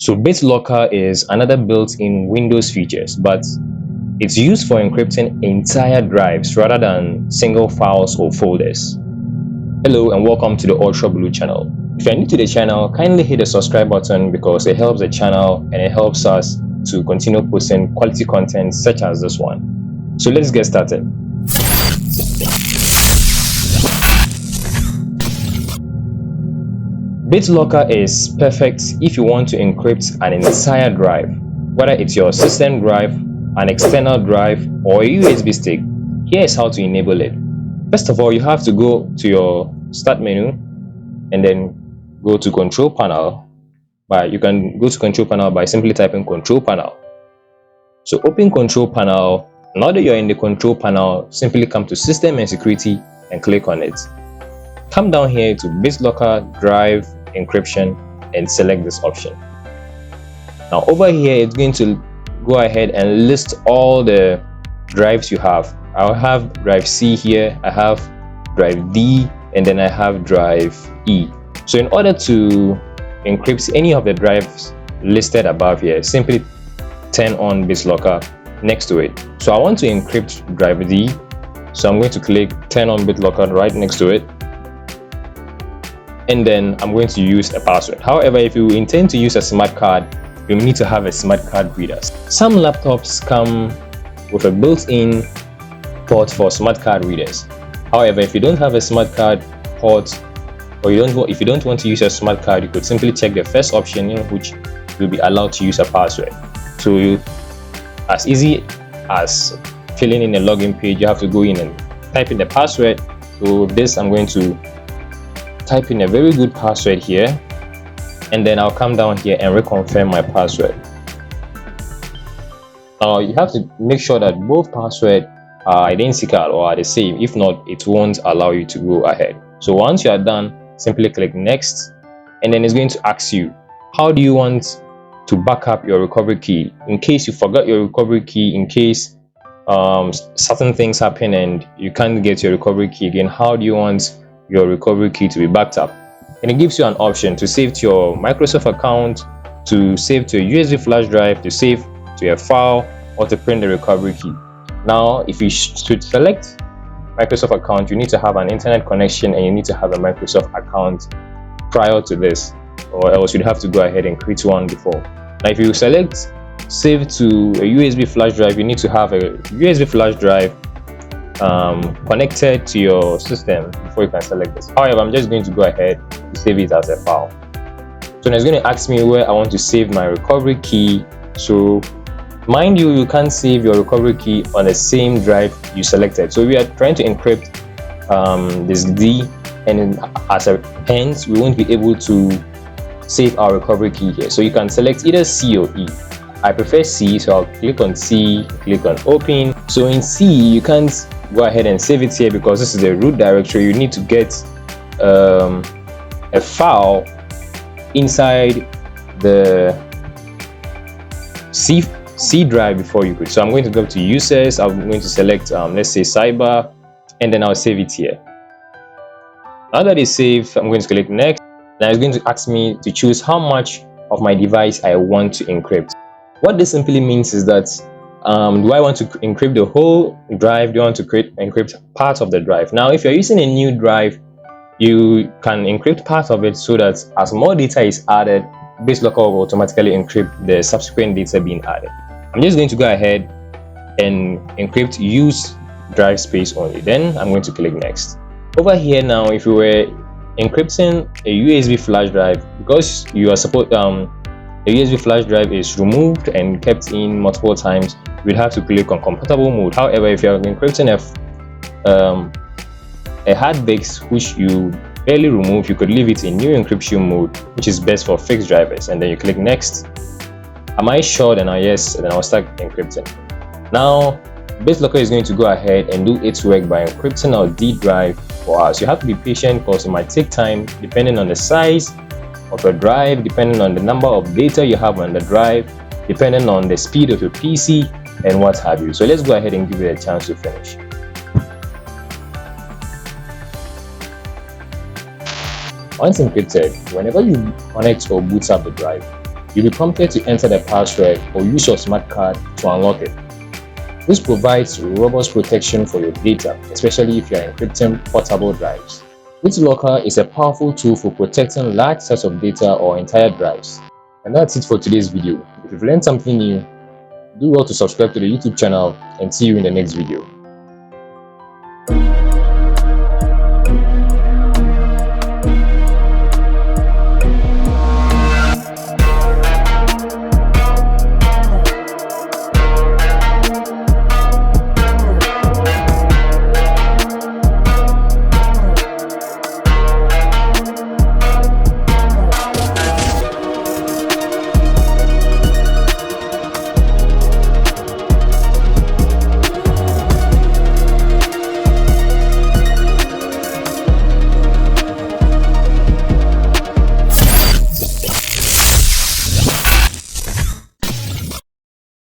So BitLocker is another built-in Windows features, but it's used for encrypting entire drives rather than single files or folders. Hello and welcome to the Ultra Blue channel. If you're new to the channel, kindly hit the subscribe button because it helps the channel and it helps us to continue posting quality content such as this one. So let's get started. BitLocker is perfect if you want to encrypt an entire drive, whether it's your system drive, an external drive, or a USB stick. Here's how to enable it. First of all, you have to go to your start menu and then go to control panel. You can go to control panel by simply typing control panel. So open control panel. Now that you're in the control panel, simply come to system and security and click on it. Come down here to BitLocker drive encryption and select this option. Now over here it's going to go ahead and list all the drives you have. I'll have drive C here, I have drive D, and then I have drive E. So in order to encrypt any of the drives listed above here, simply turn on BitLocker next to it. So I want to encrypt drive D, so I'm going to click turn on BitLocker right next to it, and then I'm going to use a password. However, if you intend to use a smart card, you need to have a smart card reader. Some laptops come with a built-in port for smart card readers. However, if you don't have a smart card port, or if you don't want to use a smart card, you could simply check the first option in which you'll be allowed to use a password. So as easy as filling in a login page, you have to go in and type in the password. So this, I'm going to type in a very good password here, and then I'll come down here and reconfirm my password. Now you have to make sure that both passwords are identical or are the same. If not, it won't allow you to go ahead. So once you are done, simply click next, and then it's going to ask you, how do you want to back up your recovery key in case you forgot your recovery key, in case certain things happen and you can't get your recovery key again. How do you want your recovery key to be backed up? And it gives you an option to save to your Microsoft account, to save to a USB flash drive, to save to a file, or to print the recovery key. Now if you should select Microsoft account, you need to have an internet connection and you need to have a Microsoft account prior to this, or else you'd have to go ahead and create one before. Now if you select save to a USB flash drive, you need to have a USB flash drive connected to your system before you can select this. However, I'm just going to go ahead to save it as a file. So it's going to ask me where I want to save my recovery key. So mind you, you can't save your recovery key on the same drive you selected. So we are trying to encrypt this D, and as a hence we won't be able to save our recovery key here. So you can select either C or E. I prefer C, so I'll click on C, click on open. So in C you can't go ahead and save it here because this is the root directory. You need to get a file inside the C drive before you could. So I'm going to go to users, I'm going to select let's say cyber, and then I'll save it here. Now that it's saved, I'm going to click next. Now it's going to ask me to choose how much of my device I want to encrypt. What this simply means is that do I want to encrypt the whole drive? Do you want to encrypt part of the drive? Now if you're using a new drive, you can encrypt part of it so that as more data is added, BitLocker will automatically encrypt the subsequent data being added. I'm just going to go ahead and encrypt use drive space only. Then I'm going to click next. Over here now, if you were encrypting a USB flash drive, because you are supposed a USB flash drive is removed and kept in multiple times, you'd have to click on compatible mode. However, if you're encrypting a hard disk which you barely remove, you could leave it in new encryption mode, which is best for fixed drivers, and then you click next. Am I sure? Then yes, and then I'll start encrypting. Now BitLocker is going to go ahead and do its work by encrypting our D drive for us. You have to be patient because it might take time depending on the size of your drive, depending on the number of data you have on the drive, depending on the speed of your PC and what have you. So let's go ahead and give it a chance to finish. Once encrypted, whenever you connect or boot up the drive, You'll be prompted to enter the password or use your smart card to unlock it. This provides robust protection for your data, especially if you are encrypting portable drives. BitLocker is a powerful tool for protecting large sets of data or entire drives. And that's it for today's video. If you've learned something new, do well to subscribe to the YouTube channel and see you in the next video.